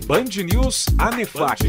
Band News ANEFAC.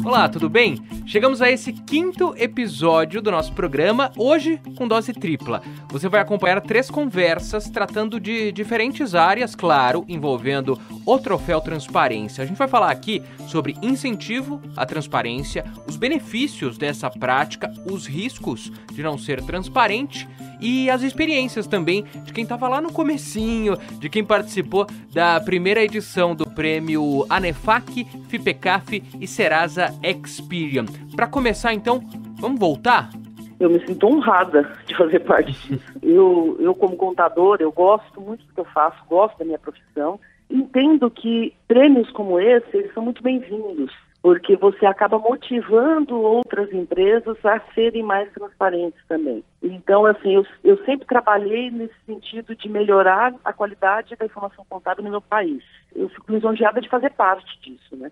Olá, tudo bem? Chegamos a esse quinto episódio do nosso programa, hoje com dose tripla. Você vai acompanhar 3 conversas tratando de diferentes áreas, claro, envolvendo o Troféu Transparência. A gente vai falar aqui sobre incentivo à transparência, os benefícios dessa prática, os riscos de não ser transparente e as experiências também de quem estava lá no comecinho, de quem participou da primeira edição do prêmio ANEFAC, FIPECAF e Serasa Experian. Para começar, então, vamos voltar? Eu me sinto honrada de fazer parte disso. Eu como contador, eu gosto muito do que eu faço, gosto da minha profissão. Entendo que prêmios como esse, eles são muito bem-vindos, porque você acaba motivando outras empresas a serem mais transparentes também. Então, assim, eu sempre trabalhei nesse sentido de melhorar a qualidade da informação contábil no meu país. Eu fico lisonjeada de fazer parte disso, né?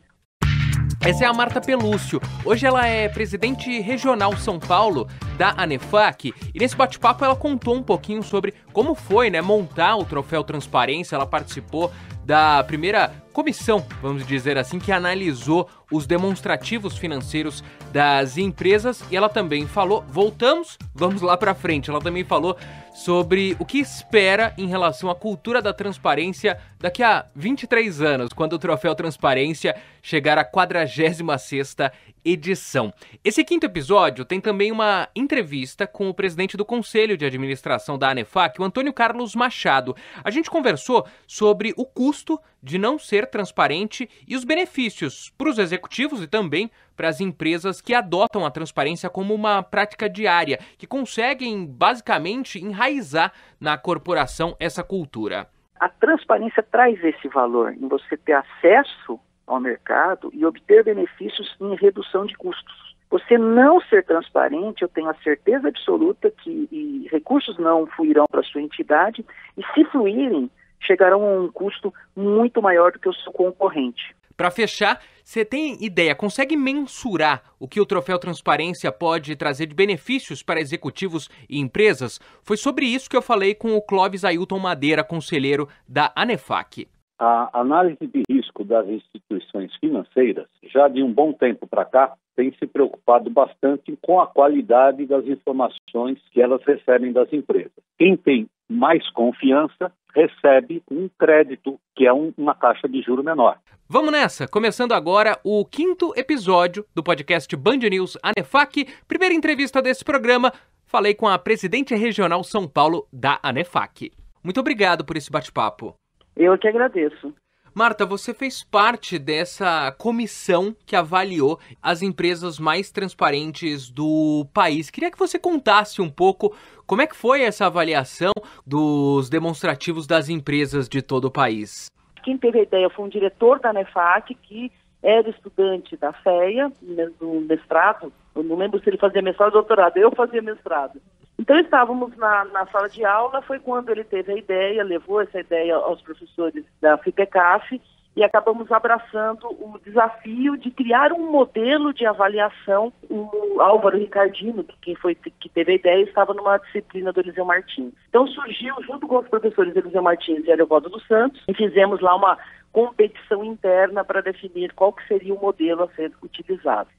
Essa é a Marta Pelúcio. Hoje ela é presidente regional São Paulo da ANEFAC e nesse bate-papo ela contou um pouquinho sobre como foi, montar o Troféu Transparência. Ela participou da primeira comissão, vamos dizer assim, que analisou os demonstrativos financeiros das empresas e ela também falou, vamos lá para frente, ela também falou sobre o que espera em relação à cultura da transparência daqui a 23 anos, quando o Troféu Transparência chegar à 46ª edição. Esse quinto episódio tem também uma entrevista com o presidente do Conselho de Administração da ANEFAC, o Antônio Carlos Machado. A gente conversou sobre o custo de não ser transparente e os benefícios para os executivos e também para as empresas que adotam a transparência como uma prática diária, que conseguem basicamente enraizar na corporação essa cultura. A transparência traz esse valor em você ter acesso ao mercado e obter benefícios em redução de custos. Você não ser transparente, eu tenho a certeza absoluta que recursos não fluirão para a sua entidade e se fluírem, chegarão a um custo muito maior do que o seu concorrente. Para fechar, você tem ideia, consegue mensurar o que o Troféu Transparência pode trazer de benefícios para executivos e empresas? Foi sobre isso que eu falei com o Clóvis Ailton Madeira, conselheiro da ANEFAC. A análise de risco das instituições financeiras, já de um bom tempo para cá, tem se preocupado bastante com a qualidade das informações que elas recebem das empresas. Quem tem mais confiança recebe um crédito, que é uma taxa de juro menor. Vamos nessa! Começando agora o quinto episódio do podcast Band News ANEFAC. Primeira entrevista desse programa, falei com a presidente regional São Paulo da ANEFAC. Muito obrigado por esse bate-papo. Eu que agradeço. Marta, você fez parte dessa comissão que avaliou as empresas mais transparentes do país. Queria que você contasse um pouco como é que foi essa avaliação dos demonstrativos das empresas de todo o país. Quem teve a ideia foi um diretor da ANEFAC, que era estudante da FEA, do mestrado. Eu não lembro se ele fazia mestrado ou doutorado, eu fazia mestrado. Então estávamos na sala de aula, foi quando ele teve a ideia, levou essa ideia aos professores da FIPECAF e acabamos abraçando o desafio de criar um modelo de avaliação. O Álvaro Ricardino, que teve a ideia, estava numa disciplina do Eliseu Martins. Então surgiu, junto com os professores Eliseu Martins e Ariovaldo dos Santos, e fizemos lá uma competição interna para definir qual que seria o modelo a ser utilizado.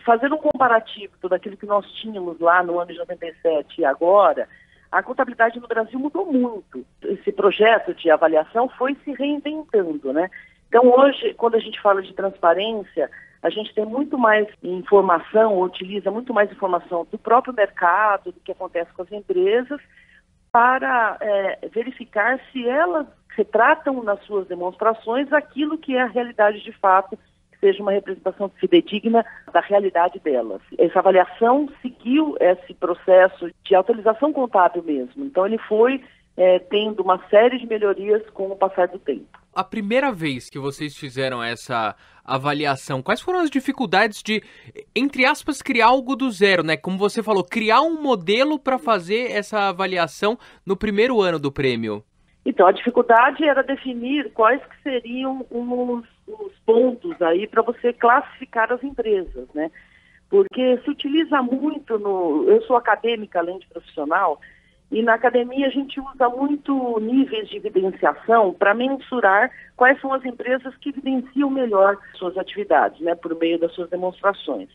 Fazendo um comparativo tudo aquilo que nós tínhamos lá no ano de 97 e agora, a contabilidade no Brasil mudou muito. Esse projeto de avaliação foi se reinventando, né? Então hoje, quando a gente fala de transparência, a gente tem muito mais informação, utiliza muito mais informação do próprio mercado, do que acontece com as empresas, para verificar se elas retratam nas suas demonstrações aquilo que é a realidade de fato, que seja uma representação fidedigna da realidade delas. Essa avaliação seguiu esse processo de atualização contábil mesmo. Então ele foi tendo uma série de melhorias com o passar do tempo. A primeira vez que vocês fizeram essa avaliação, quais foram as dificuldades de, entre aspas, criar algo do zero, né? Como você falou, criar um modelo para fazer essa avaliação no primeiro ano do prêmio? Então, a dificuldade era definir quais que seriam os pontos aí para você classificar as empresas, né? porque se utiliza muito eu sou acadêmica além de profissional, e na academia a gente usa muito níveis de evidenciação para mensurar quais são as empresas que evidenciam melhor suas atividades, né, por meio das suas demonstrações.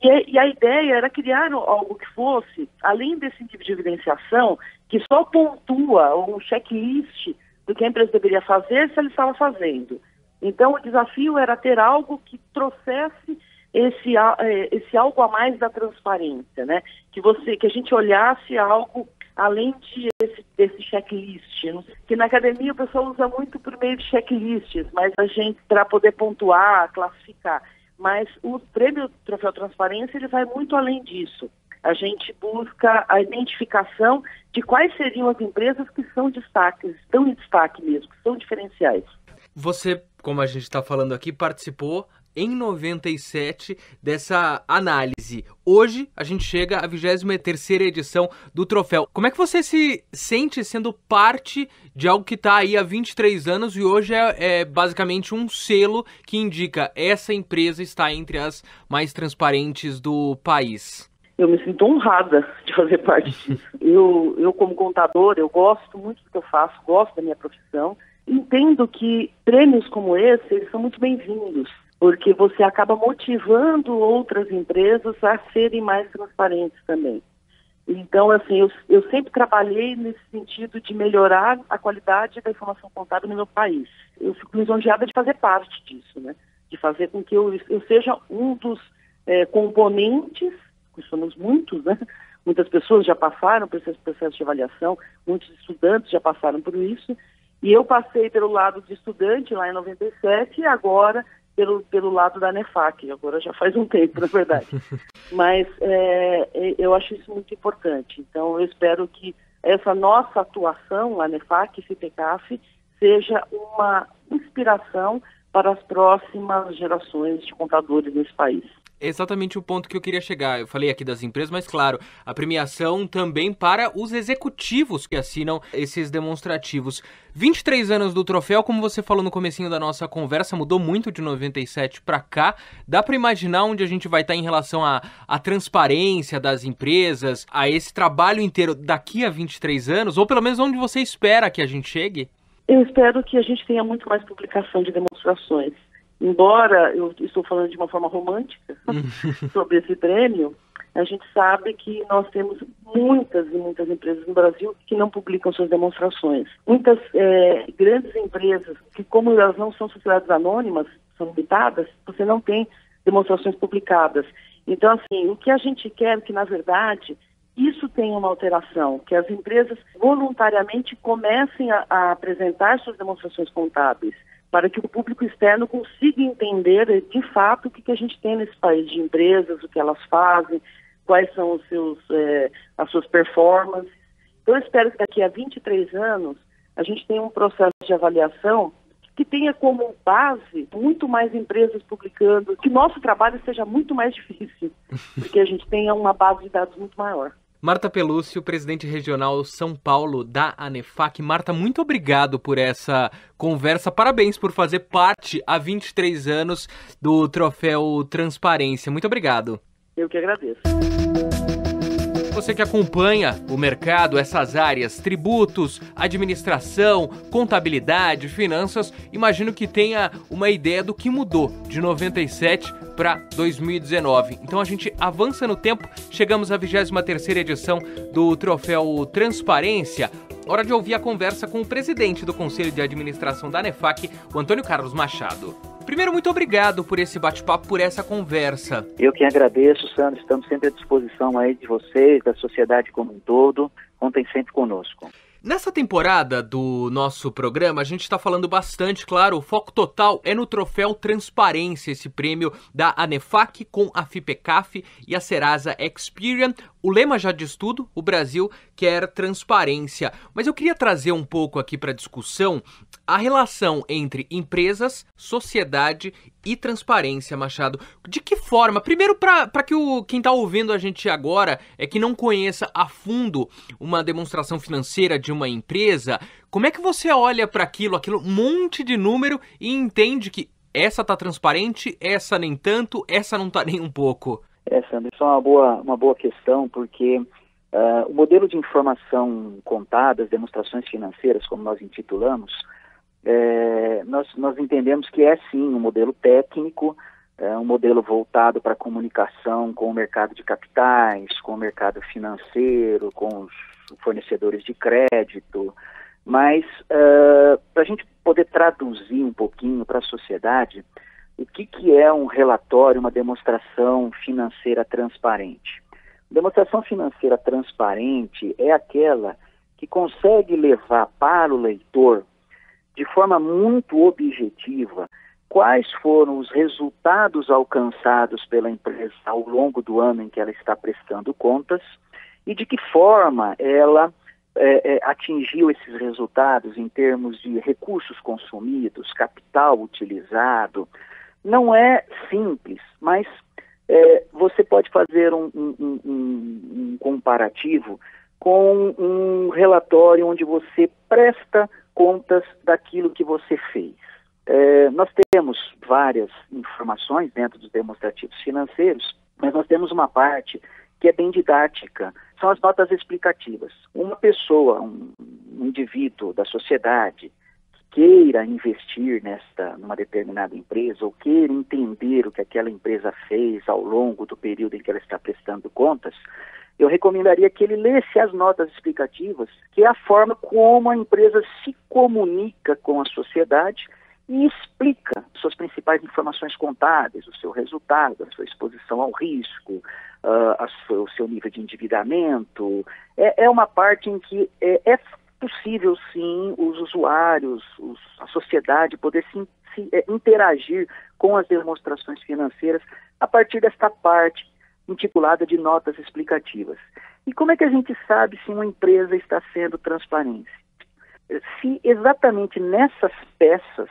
E a ideia era criar algo que fosse, além desse nível de evidenciação, que só pontua um checklist do que a empresa deveria fazer se ela estava fazendo. Então, o desafio era ter algo que trouxesse esse algo a mais da transparência, né? Que a gente olhasse algo além desse checklist. Que na academia o pessoal usa muito por meio de checklists, mas a gente, para poder pontuar, classificar. Mas o prêmio Troféu Transparência, ele vai muito além disso. A gente busca a identificação de quais seriam as empresas que são destaques, estão em destaque mesmo, que são diferenciais. Você, como a gente está falando aqui, participou em 97 dessa análise. Hoje a gente chega à 23ª edição do troféu. Como é que você se sente sendo parte de algo que está aí há 23 anos e hoje é basicamente um selo que indica essa empresa está entre as mais transparentes do país? Eu me sinto honrada de fazer parte disso. Eu como contador, eu gosto muito do que eu faço, gosto da minha profissão. Entendo que prêmios como esse, eles são muito bem-vindos, porque você acaba motivando outras empresas a serem mais transparentes também. Então, assim, eu sempre trabalhei nesse sentido de melhorar a qualidade da informação contábil no meu país. Eu fico lisonjeada de fazer parte disso, né? De fazer com que eu seja um dos componentes, que somos muitos, né? Muitas pessoas já passaram por esse processo de avaliação, muitos estudantes já passaram por isso, e eu passei pelo lado de estudante lá em 97 e agora pelo lado da ANEFAC, agora já faz um tempo, na verdade. Mas eu acho isso muito importante. Então, eu espero que essa nossa atuação, a ANEFAC e FIPECAF, seja uma inspiração para as próximas gerações de contadores nesse país. Exatamente o ponto que eu queria chegar. Eu falei aqui das empresas, mas claro, a premiação também para os executivos que assinam esses demonstrativos. 23 anos do troféu, como você falou no comecinho da nossa conversa, mudou muito de 97 para cá. Dá para imaginar onde a gente vai estar em relação à transparência das empresas, a esse trabalho inteiro daqui a 23 anos, ou pelo menos onde você espera que a gente chegue? Eu espero que a gente tenha muito mais publicação de demonstrações. Embora eu estou falando de uma forma romântica sobre esse prêmio, a gente sabe que nós temos muitas e muitas empresas no Brasil que não publicam suas demonstrações. Muitas grandes empresas, que como elas não são sociedades anônimas, são limitadas, você não tem demonstrações publicadas. Então, assim, o que a gente quer é que, na verdade, isso tenha uma alteração, que as empresas voluntariamente comecem a apresentar suas demonstrações contábeis, para que o público externo consiga entender de fato o que a gente tem nesse país de empresas, o que elas fazem, quais são as suas performances. Então, eu espero que daqui a 23 anos a gente tenha um processo de avaliação que tenha como base muito mais empresas publicando, que nosso trabalho seja muito mais difícil, porque a gente tenha uma base de dados muito maior. Marta Pelúcio, presidente regional São Paulo da ANEFAC. Marta, muito obrigado por essa conversa. Parabéns por fazer parte há 23 anos do Troféu Transparência. Muito obrigado. Eu que agradeço. Você que acompanha o mercado, essas áreas, tributos, administração, contabilidade, finanças, imagino que tenha uma ideia do que mudou de 97 para 2019. Então a gente avança no tempo, chegamos à 23ª edição do Troféu Transparência. Hora de ouvir a conversa com o presidente do Conselho de Administração da ANEFAC, o Antônio Carlos Machado. Primeiro, muito obrigado por esse bate-papo, por essa conversa. Eu que agradeço, Sandro. Estamos sempre à disposição aí de vocês, da sociedade como um todo. Contem sempre conosco. Nessa temporada do nosso programa, a gente está falando bastante, claro, o foco total é no Troféu Transparência, esse prêmio da ANEFAC com a FIPECAF e a Serasa Experian. O lema já diz tudo, o Brasil quer transparência. Mas eu queria trazer um pouco aqui para a discussão a relação entre empresas, sociedade e transparência, Machado. De que forma? Primeiro, para que quem está ouvindo a gente agora que não conheça a fundo uma demonstração financeira de uma empresa, como é que você olha para aquilo, um monte de número e entende que essa está transparente, essa nem tanto, essa não está nem um pouco? Sandro, isso é uma boa questão, porque o modelo de informação contábil, as demonstrações financeiras, como nós intitulamos, nós entendemos que é sim um modelo técnico, um modelo voltado para a comunicação com o mercado de capitais, com o mercado financeiro, com os fornecedores de crédito, mas para a gente poder traduzir um pouquinho para a sociedade o que é um relatório, uma demonstração financeira transparente. Demonstração financeira transparente é aquela que consegue levar para o leitor, de forma muito objetiva, quais foram os resultados alcançados pela empresa ao longo do ano em que ela está prestando contas e de que forma ela atingiu esses resultados em termos de recursos consumidos, capital utilizado. Não é simples, mas você pode fazer um comparativo com um relatório onde você presta contas daquilo que você fez. Nós temos várias informações dentro dos demonstrativos financeiros, mas nós temos uma parte que é bem didática, são as notas explicativas. Uma pessoa, um indivíduo da sociedade, que queira investir numa determinada empresa ou queira entender o que aquela empresa fez ao longo do período em que ela está prestando contas, eu recomendaria que ele lesse as notas explicativas, que é a forma como a empresa se comunica com a sociedade e explica suas principais informações contábeis, o seu resultado, a sua exposição ao risco, o seu nível de endividamento. É uma parte em que é possível, sim, os usuários, a sociedade poder se interagir com as demonstrações financeiras a partir desta parte intitulada de notas explicativas. E como é que a gente sabe se uma empresa está sendo transparente? Se exatamente nessas peças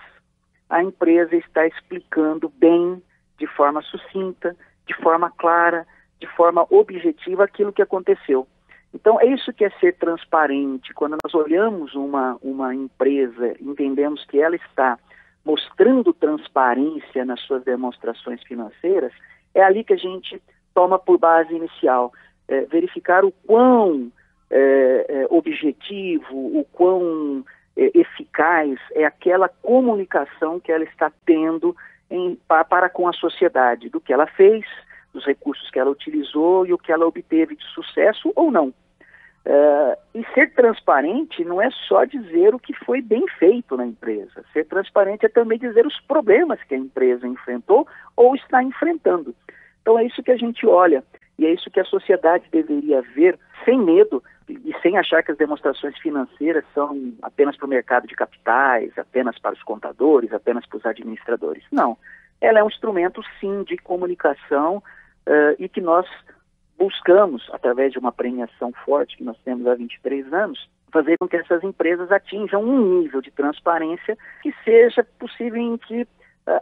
a empresa está explicando bem, de forma sucinta, de forma clara, de forma objetiva aquilo que aconteceu. Então, é isso que é ser transparente. Quando nós olhamos uma empresa, entendemos que ela está mostrando transparência nas suas demonstrações financeiras, é ali que a gente toma por base inicial, verificar o quão objetivo, o quão eficaz é aquela comunicação que ela está tendo para com a sociedade, do que ela fez, dos recursos que ela utilizou e o que ela obteve de sucesso ou não. E ser transparente não é só dizer o que foi bem feito na empresa. Ser transparente é também dizer os problemas que a empresa enfrentou ou está enfrentando. Então é isso que a gente olha e é isso que a sociedade deveria ver sem medo e sem achar que as demonstrações financeiras são apenas para o mercado de capitais, apenas para os contadores, apenas para os administradores. Não. Ela é um instrumento, sim, de comunicação e que nós buscamos, através de uma premiação forte que nós temos há 23 anos, fazer com que essas empresas atinjam um nível de transparência que seja possível em que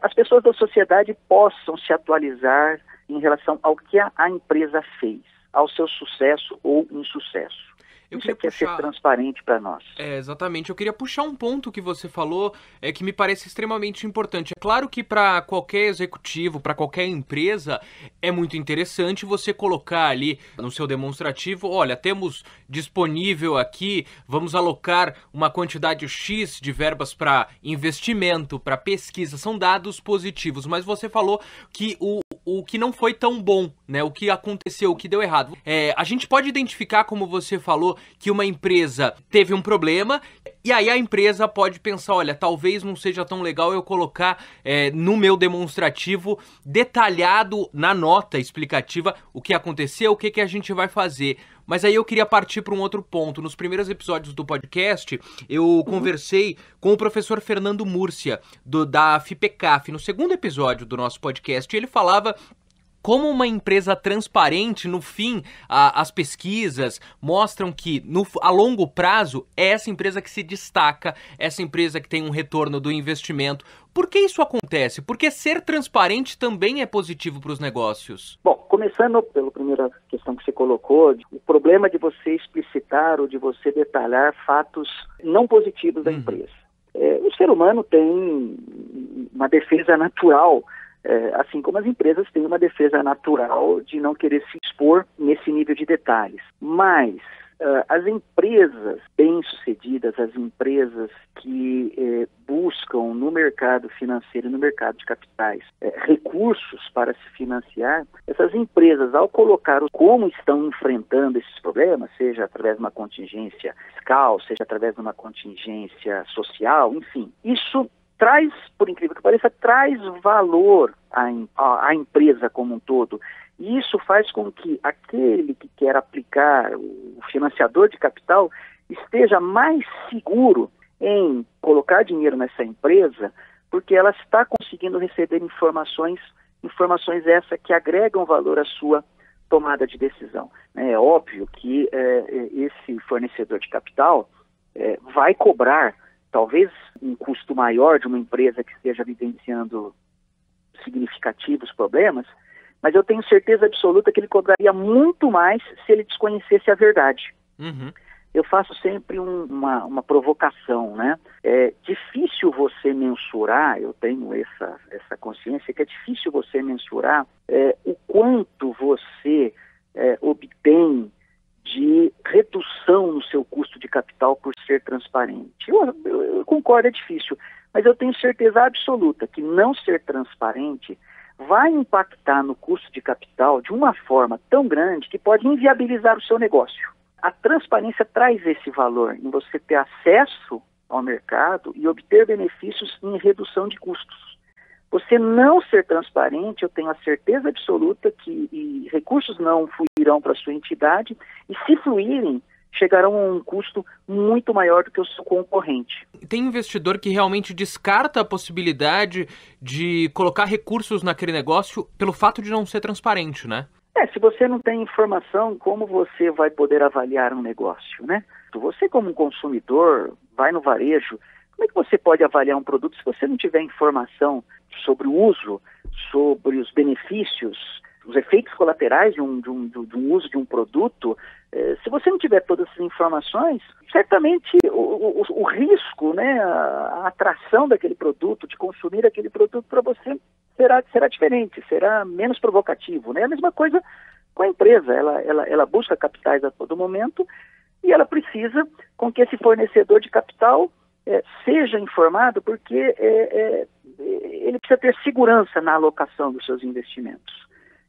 as pessoas da sociedade possam se atualizar em relação ao que a empresa fez, ao seu sucesso ou insucesso. Isso é ser transparente para nós. Exatamente. Eu queria puxar um ponto que você falou que me parece extremamente importante. É claro que para qualquer executivo, para qualquer empresa, é muito interessante você colocar ali no seu demonstrativo, olha, temos disponível aqui, vamos alocar uma quantidade X de verbas para investimento, para pesquisa, são dados positivos, mas você falou que o que não foi tão bom, né? O que aconteceu, o que deu errado. A gente pode identificar, como você falou, que uma empresa teve um problema e aí a empresa pode pensar, olha, talvez não seja tão legal eu colocar no meu demonstrativo detalhado na nota explicativa o que aconteceu, o que a gente vai fazer. Mas aí eu queria partir para um outro ponto. Nos primeiros episódios do podcast, eu conversei com o professor Fernando Múrcia, da FIPECAF. No segundo episódio do nosso podcast, ele falava como uma empresa transparente, no fim, as pesquisas mostram que a longo prazo é essa empresa que se destaca, essa empresa que tem um retorno do investimento. Por que isso acontece? Porque ser transparente também é positivo para os negócios. Bom, começando pela primeira questão que você colocou, o problema de você explicitar ou de você detalhar fatos não positivos da empresa. O ser humano tem uma defesa natural assim como as empresas têm uma defesa natural de não querer se expor nesse nível de detalhes. Mas as empresas bem-sucedidas, as empresas que buscam no mercado financeiro e no mercado de capitais recursos para se financiar, essas empresas, ao colocar como estão enfrentando esses problemas, seja através de uma contingência fiscal, seja através de uma contingência social, enfim, isso traz, por incrível que pareça, traz valor à empresa como um todo. E isso faz com que aquele que quer aplicar, o financiador de capital, esteja mais seguro em colocar dinheiro nessa empresa, porque ela está conseguindo receber informações essas que agregam valor à sua tomada de decisão. É óbvio que esse fornecedor de capital vai cobrar talvez um custo maior de uma empresa que esteja vivenciando significativos problemas, mas eu tenho certeza absoluta que ele cobraria muito mais se ele desconhecesse a verdade. Uhum. Eu faço sempre uma provocação, né? É difícil você mensurar, eu tenho essa consciência, que é difícil você mensurar o quanto você obtém de redução no seu custo de capital por ser transparente. Eu concordo, é difícil, mas eu tenho certeza absoluta que não ser transparente vai impactar no custo de capital de uma forma tão grande que pode inviabilizar o seu negócio. A transparência traz esse valor em você ter acesso ao mercado e obter benefícios em redução de custos. Você não ser transparente, eu tenho a certeza absoluta que recursos não fluirão para a sua entidade e, se fluírem, chegarão a um custo muito maior do que o seu concorrente. Tem investidor que realmente descarta a possibilidade de colocar recursos naquele negócio pelo fato de não ser transparente, né? Se você não tem informação, como você vai poder avaliar um negócio, né? Você, como um consumidor, vai no varejo, como é que você pode avaliar um produto se você não tiver informação sobre o uso, sobre os benefícios, os efeitos colaterais de um uso de um produto? Se você não tiver todas essas informações, certamente o risco, né, a atração daquele produto, de consumir aquele produto para você será diferente, será menos provocativo, né? A mesma coisa com a empresa, ela busca capitais a todo momento e ela precisa com que esse fornecedor de capital seja informado, porque ele precisa ter segurança na alocação dos seus investimentos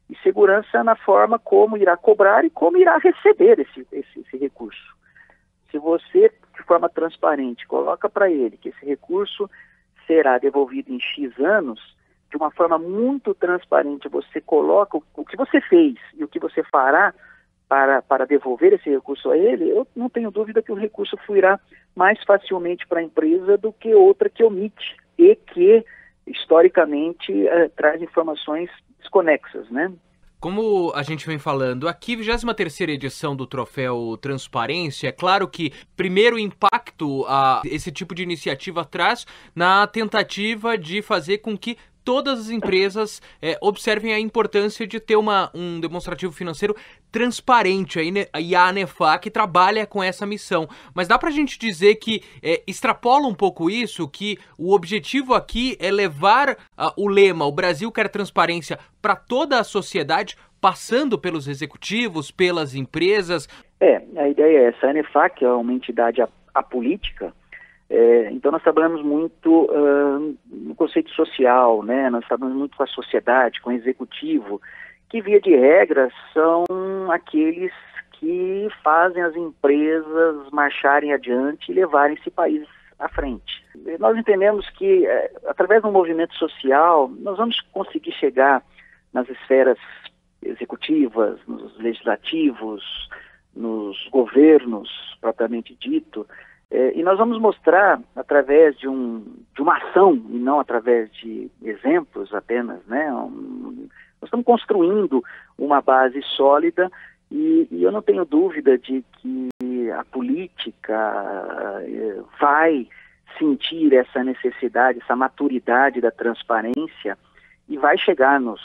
e segurança na forma como irá cobrar e como irá receber esse recurso. Se você, de forma transparente, coloca para ele que esse recurso será devolvido em X anos, de uma forma muito transparente, você coloca o que você fez e o que você fará para devolver esse recurso a ele, eu não tenho dúvida que o recurso fluirá mais facilmente para a empresa do que outra que omite e que, historicamente, traz informações desconexas, né? Como a gente vem falando aqui, 23ª edição do Troféu Transparência, é claro que primeiro impacto esse tipo de iniciativa traz na tentativa de fazer com que todas as empresas observem a importância de ter um demonstrativo financeiro transparente, e a ANEFAC trabalha com essa missão. Mas dá pra gente dizer que extrapola um pouco isso, que o objetivo aqui é levar o lema "O Brasil quer transparência" para toda a sociedade, passando pelos executivos, pelas empresas? A ideia é essa. A ANEFAC é uma entidade apolítica. Então nós trabalhamos muito no conceito social, né? Nós trabalhamos muito com a sociedade, com o executivo, que via de regra são aqueles que fazem as empresas marcharem adiante e levarem esse país à frente. Nós entendemos que através do movimento social nós vamos conseguir chegar nas esferas executivas, nos legislativos, nos governos propriamente dito. E nós vamos mostrar, através de uma ação, e não através de exemplos apenas, né? Nós estamos construindo uma base sólida e eu não tenho dúvida de que a política vai sentir essa necessidade, essa maturidade da transparência e vai chegar nos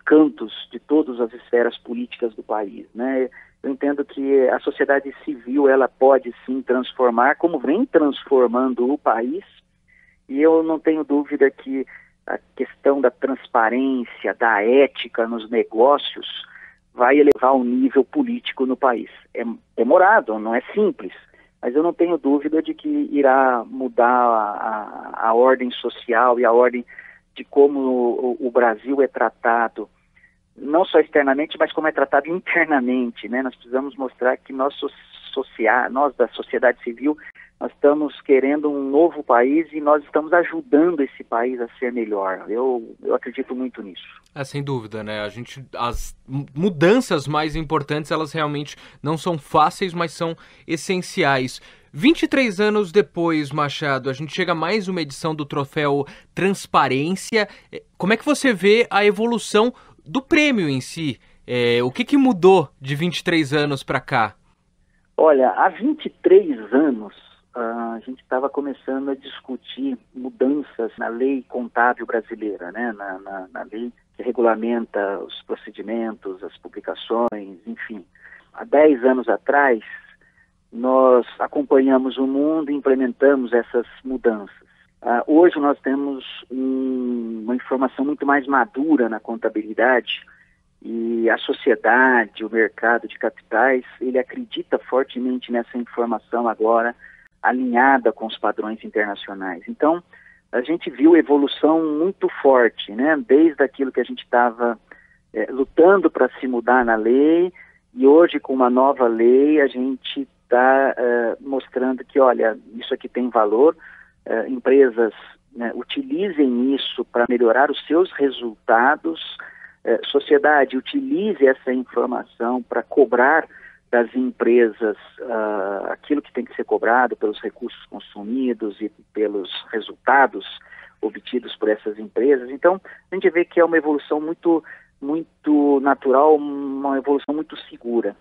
cantos de todas as esferas políticas do país, né? Eu entendo que a sociedade civil ela pode sim transformar, como vem transformando o país, e eu não tenho dúvida que a questão da transparência, da ética nos negócios vai elevar o nível político no país. É demorado, não é simples, mas eu não tenho dúvida de que irá mudar a ordem social e a ordem de como o Brasil é tratado, não só externamente, mas como é tratado internamente, né? Nós precisamos mostrar que nós da sociedade civil, nós estamos querendo um novo país e nós estamos ajudando esse país a ser melhor. Eu acredito muito nisso. Sem dúvida, né? As mudanças mais importantes, elas realmente não são fáceis, mas são essenciais. 23 anos depois, Machado, a gente chega a mais uma edição do Troféu Transparência. Como é que você vê a evolução do prêmio em si? O que mudou de 23 anos para cá? Olha, há 23 anos a gente estava começando a discutir mudanças na lei contábil brasileira, né? Na lei que regulamenta os procedimentos, as publicações, enfim. Há 10 anos atrás, nós acompanhamos o mundo e implementamos essas mudanças. Hoje nós temos uma informação muito mais madura na contabilidade e a sociedade, o mercado de capitais, ele acredita fortemente nessa informação agora alinhada com os padrões internacionais. Então, a gente viu evolução muito forte, né? Desde aquilo que a gente estava lutando para se mudar na lei, e hoje com uma nova lei a gente está mostrando que, olha, isso aqui tem valor, empresas, né, utilizem isso para melhorar os seus resultados, sociedade, utilize essa informação para cobrar das empresas aquilo que tem que ser cobrado pelos recursos consumidos e pelos resultados obtidos por essas empresas. Então, a gente vê que é uma evolução muito, muito natural, uma evolução muito segura.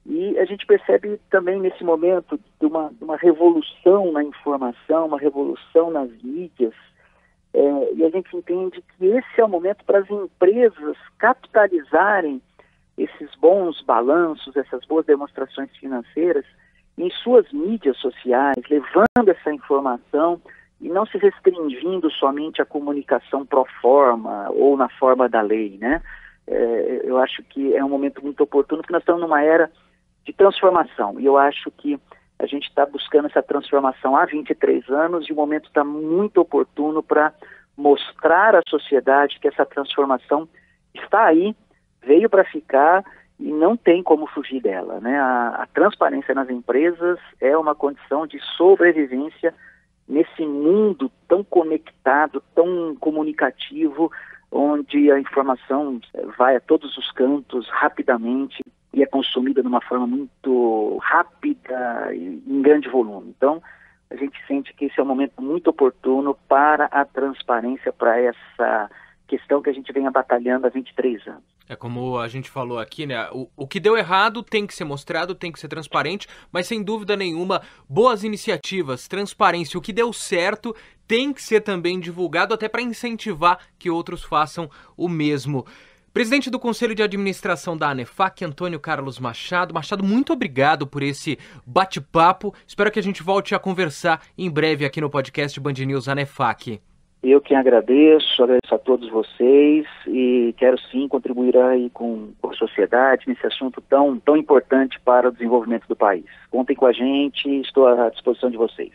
E a gente percebe também nesse momento de uma revolução na informação, uma revolução nas mídias, e a gente entende que esse é o momento para as empresas capitalizarem esses bons balanços, essas boas demonstrações financeiras em suas mídias sociais, levando essa informação e não se restringindo somente à comunicação pro forma ou na forma da lei, né? Eu acho que é um momento muito oportuno, porque nós estamos numa era de transformação, e eu acho que a gente está buscando essa transformação há 23 anos e o momento está muito oportuno para mostrar à sociedade que essa transformação está aí, veio para ficar e não tem como fugir dela, né? A transparência nas empresas é uma condição de sobrevivência nesse mundo tão conectado, tão comunicativo, onde a informação vai a todos os cantos rapidamente e é consumida de uma forma muito rápida e em grande volume. Então, a gente sente que esse é um momento muito oportuno para a transparência, para essa questão que a gente vem batalhando há 23 anos. Como a gente falou aqui, né? O que deu errado tem que ser mostrado, tem que ser transparente, mas sem dúvida nenhuma, boas iniciativas, transparência. O que deu certo tem que ser também divulgado, até para incentivar que outros façam o mesmo. Presidente do Conselho de Administração da ANEFAC, Antônio Carlos Machado. Machado, muito obrigado por esse bate-papo. Espero que a gente volte a conversar em breve aqui no podcast Band News ANEFAC. Eu que agradeço a todos vocês e quero sim contribuir aí com a sociedade nesse assunto tão importante para o desenvolvimento do país. Contem com a gente, estou à disposição de vocês.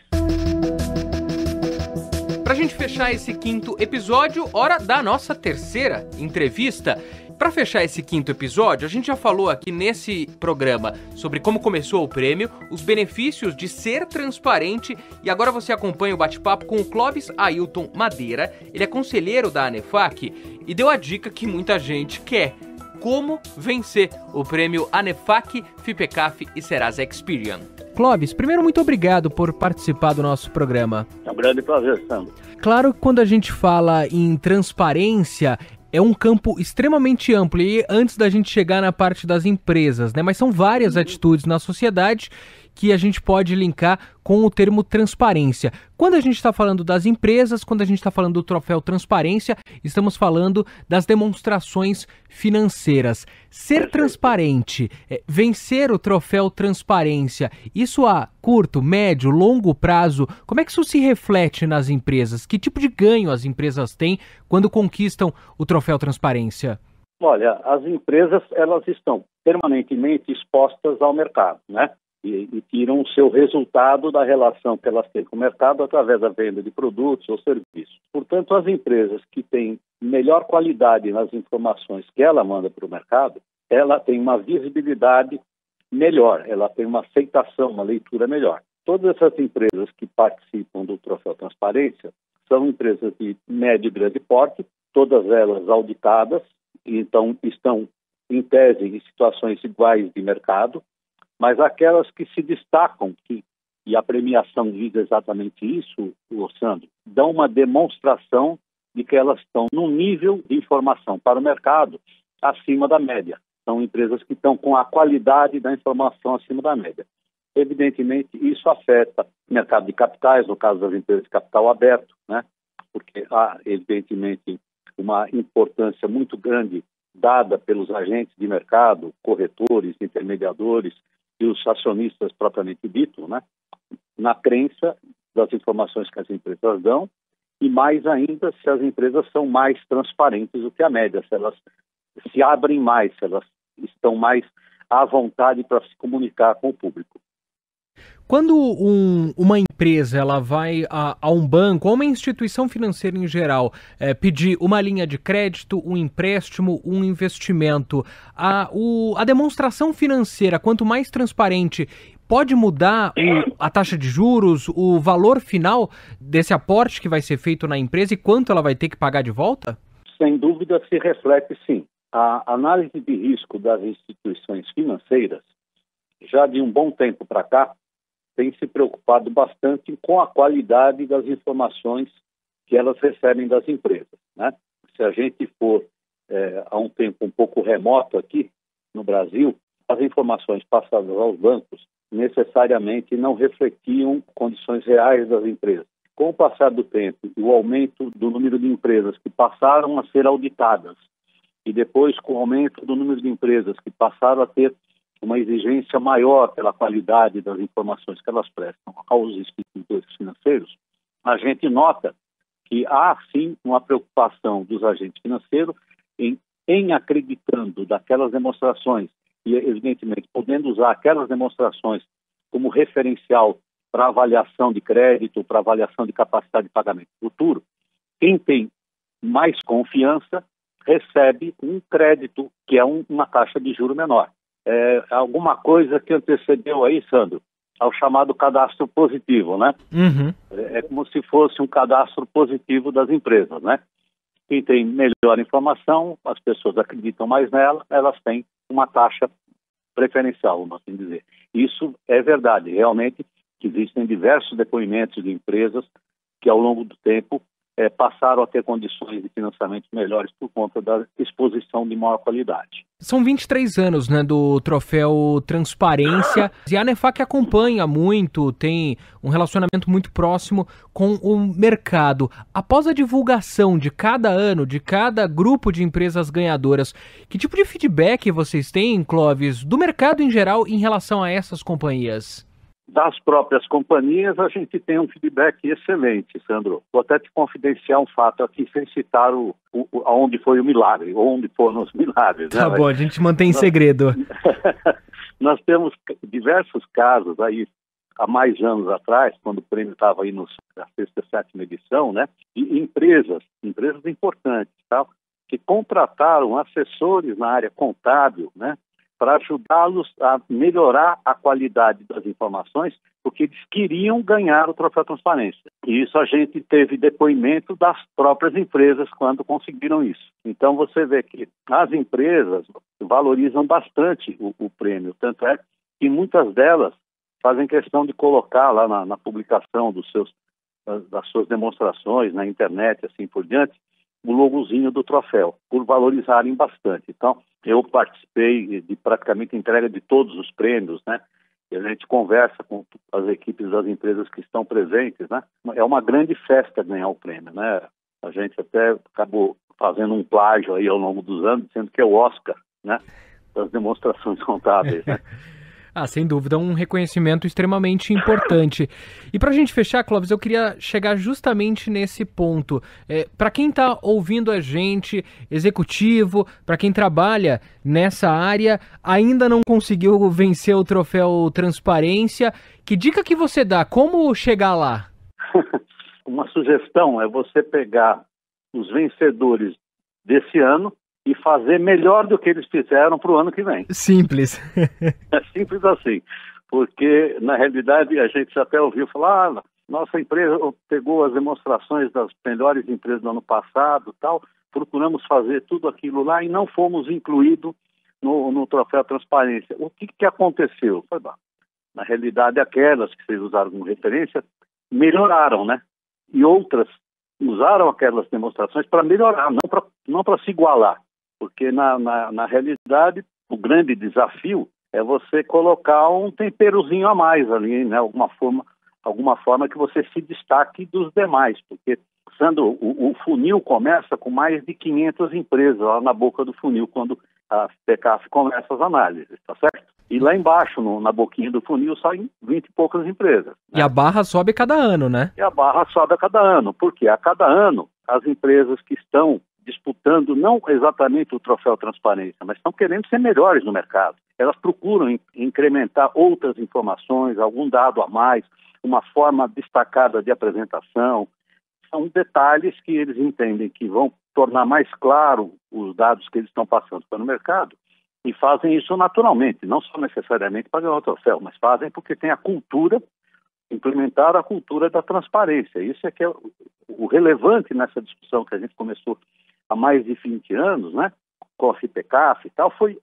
Pra gente fechar esse 5º episódio, hora da nossa terceira entrevista. Para fechar esse 5º episódio, a gente já falou aqui nesse programa sobre como começou o prêmio, os benefícios de ser transparente, e agora você acompanha o bate-papo com o Clóvis Ailton Madeira. Ele é conselheiro da ANEFAC e deu a dica que muita gente quer: como vencer o prêmio ANEFAC, FIPECAF e Serasa Experian. Clóvis, primeiro, muito obrigado por participar do nosso programa. É um grande prazer, Sandro. Claro que quando a gente fala em transparência, é um campo extremamente amplo, e antes da gente chegar na parte das empresas, né? Mas são várias atitudes na sociedade que a gente pode linkar com o termo transparência. Quando a gente está falando das empresas, quando a gente está falando do troféu transparência, estamos falando das demonstrações financeiras. Ser transparente, vencer o troféu transparência, isso a curto, médio, longo prazo, como é que isso se reflete nas empresas? Que tipo de ganho as empresas têm quando conquistam o troféu transparência? Olha, as empresas, elas estão permanentemente expostas ao mercado, né? E tiram o seu resultado da relação que elas têm com o mercado através da venda de produtos ou serviços. Portanto, as empresas que têm melhor qualidade nas informações que ela manda para o mercado, ela tem uma visibilidade melhor, ela tem uma aceitação, uma leitura melhor. Todas essas empresas que participam do Troféu Transparência são empresas de médio e grande porte, todas elas auditadas, então estão, em tese, em situações iguais de mercado, mas aquelas que se destacam, e a premiação diz exatamente isso, Sandro, dão uma demonstração de que elas estão num nível de informação para o mercado acima da média. São empresas que estão com a qualidade da informação acima da média. Evidentemente, isso afeta o mercado de capitais, no caso das empresas de capital aberto, né? Porque há, evidentemente, uma importância muito grande dada pelos agentes de mercado, corretores, intermediadores e os acionistas propriamente dito, né? Na crença das informações que as empresas dão, e mais ainda se as empresas são mais transparentes do que a média, se elas se abrem mais, se elas estão mais à vontade para se comunicar com o público. Quando uma empresa ela vai a um banco ou uma instituição financeira em geral pedir uma linha de crédito, um empréstimo, um investimento, a demonstração financeira, quanto mais transparente, pode mudar a taxa de juros, o valor final desse aporte que vai ser feito na empresa e quanto ela vai ter que pagar de volta? Sem dúvida se reflete sim. A análise de risco das instituições financeiras, já de um bom tempo para cá, tem se preocupado bastante com a qualidade das informações que elas recebem das empresas, né? Se a gente for a um tempo um pouco remoto aqui no Brasil, as informações passadas aos bancos necessariamente não refletiam condições reais das empresas. Com o passar do tempo e o aumento do número de empresas que passaram a ser auditadas e depois com o aumento do número de empresas que passaram a ter uma exigência maior pela qualidade das informações que elas prestam aos instituidores financeiros, a gente nota que há, sim, uma preocupação dos agentes financeiros em acreditando daquelas demonstrações e, evidentemente, podendo usar aquelas demonstrações como referencial para avaliação de crédito, para avaliação de capacidade de pagamento futuro. Quem tem mais confiança recebe um crédito, que é uma taxa de juro menor. Alguma coisa que antecedeu aí, Sandro, ao chamado cadastro positivo, né? Uhum. É como se fosse um cadastro positivo das empresas, né? Quem tem melhor informação, as pessoas acreditam mais nela, elas têm uma taxa preferencial, vamos assim dizer. Isso é verdade, realmente existem diversos depoimentos de empresas que ao longo do tempo passaram a ter condições de financiamento melhores por conta da exposição de maior qualidade. São 23 anos, né, do Troféu Transparência, e a ANEFAC acompanha muito, tem um relacionamento muito próximo com o mercado. Após a divulgação de cada ano, de cada grupo de empresas ganhadoras, que tipo de feedback vocês têm, Clóvis, do mercado em geral em relação a essas companhias? Das próprias companhias, a gente tem um feedback excelente, Sandro. Vou até te confidenciar um fato aqui, sem citar onde foi o milagre, ou onde foram os milagres. Tá bom, a gente mantém em segredo. Nós temos diversos casos aí, há mais anos atrás, quando o prêmio estava aí na 6ª, 7ª edição, né? De empresas importantes, tal, que contrataram assessores na área contábil, né? Para ajudá-los a melhorar a qualidade das informações, porque eles queriam ganhar o Troféu Transparência. E isso a gente teve depoimento das próprias empresas quando conseguiram isso. Então você vê que as empresas valorizam bastante o prêmio, tanto é que muitas delas fazem questão de colocar lá na publicação das suas demonstrações, na internet, assim por diante, o logozinho do troféu, por valorizarem bastante. Então, eu participei de praticamente a entrega de todos os prêmios, né? e a gente conversa com as equipes das empresas que estão presentes, né? É uma grande festa ganhar o prêmio, né? A gente até acabou fazendo um plágio aí ao longo dos anos, dizendo que é o Oscar, né? Das demonstrações contábeis, né? Sem dúvida, um reconhecimento extremamente importante. E para a gente fechar, Clóvis, eu queria chegar justamente nesse ponto. Para quem está ouvindo a gente, executivo, para quem trabalha nessa área, ainda não conseguiu vencer o troféu Transparência, que dica que você dá? Como chegar lá? Uma sugestão é você pegar os vencedores desse ano e fazer melhor do que eles fizeram para o ano que vem. Simples. É simples assim, porque na realidade a gente até ouviu falar, nossa empresa pegou as demonstrações das melhores empresas do ano passado, tal, procuramos fazer tudo aquilo lá e não fomos incluídos no troféu Transparência. O que aconteceu? Foi bom. Na realidade, aquelas que vocês usaram como referência melhoraram, né? E outras usaram aquelas demonstrações para melhorar, não para se igualar. Porque, na realidade, o grande desafio é você colocar um temperozinho a mais ali, né? Alguma forma que você se destaque dos demais. Porque, Sandro, o funil começa com mais de 500 empresas lá na boca do funil, quando a PECAF começa as análises, tá certo? E lá embaixo, na boquinha do funil, saem 20 e poucas empresas. Né? E a barra sobe a cada ano, né? E a barra sobe a cada ano. Por quê? A cada ano, as empresas que estão disputando não exatamente o troféu Transparência, mas estão querendo ser melhores no mercado. Elas procuram incrementar outras informações, algum dado a mais, uma forma destacada de apresentação. São detalhes que eles entendem que vão tornar mais claro os dados que eles estão passando para o mercado e fazem isso naturalmente, não só necessariamente para ganhar o troféu, mas fazem porque tem a cultura, implementar a cultura da transparência. Isso é que é o relevante nessa discussão que a gente começou há mais de 20 anos, né, com a FIPECAF e tal, foi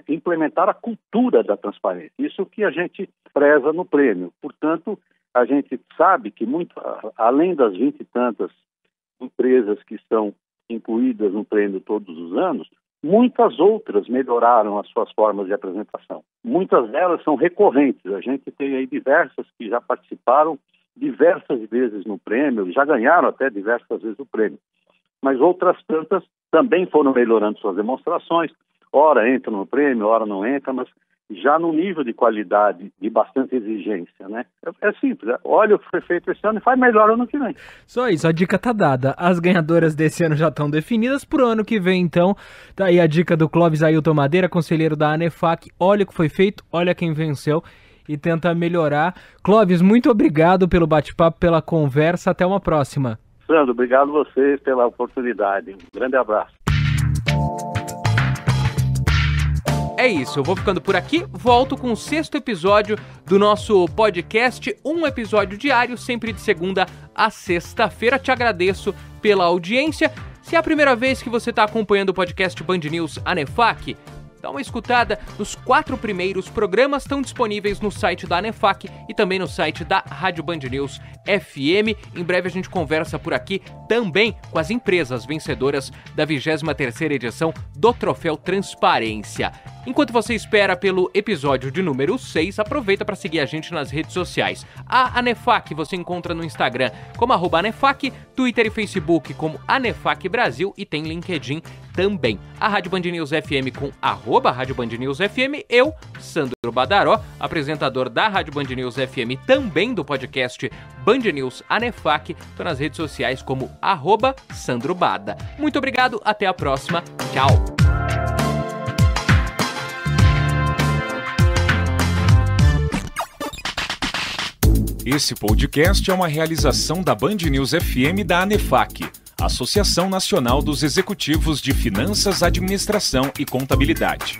implementar a cultura da transparência. Isso que a gente preza no prêmio. Portanto, a gente sabe que, além das 20 e tantas empresas que estão incluídas no prêmio todos os anos, muitas outras melhoraram as suas formas de apresentação. Muitas delas são recorrentes. A gente tem aí diversas que já participaram diversas vezes no prêmio, já ganharam até diversas vezes o prêmio. Mas outras tantas também foram melhorando suas demonstrações. Ora entram no prêmio, ora não entram, mas já no nível de qualidade, de bastante exigência, né? É simples, olha o que foi feito esse ano e faz melhor ano que vem. Só isso, a dica tá dada. As ganhadoras desse ano já estão definidas pro ano que vem, então. Tá aí a dica do Clóvis Ailton Madeira, conselheiro da ANEFAC. Olha o que foi feito, olha quem venceu e tenta melhorar. Clóvis, muito obrigado pelo bate-papo, pela conversa. Até uma próxima. Sandro, obrigado a vocês pela oportunidade. Um grande abraço. É isso, eu vou ficando por aqui, volto com o 6º episódio do nosso podcast, um episódio diário, sempre de segunda a sexta-feira. Te agradeço pela audiência. Se é a primeira vez que você está acompanhando o podcast Band News ANEFAC, dá uma escutada. Os 4 primeiros programas estão disponíveis no site da ANEFAC e também no site da Rádio Band News FM. Em breve a gente conversa por aqui também com as empresas vencedoras da 23ª edição do Troféu Transparência. Enquanto você espera pelo episódio de número 6, aproveita para seguir a gente nas redes sociais. A ANEFAC você encontra no Instagram como @ANEFAC, Twitter e Facebook como ANEFAC Brasil e tem LinkedIn também. A Rádio Band News FM com @Rádio Band News FM, eu, Sandro Badaró, apresentador da Rádio Band News FM, também do podcast Band News ANEFAC, tô nas redes sociais como @Sandro Bada. Muito obrigado, até a próxima, tchau! Esse podcast é uma realização da Band News FM da ANEFAC, Associação Nacional dos Executivos de Finanças, Administração e Contabilidade.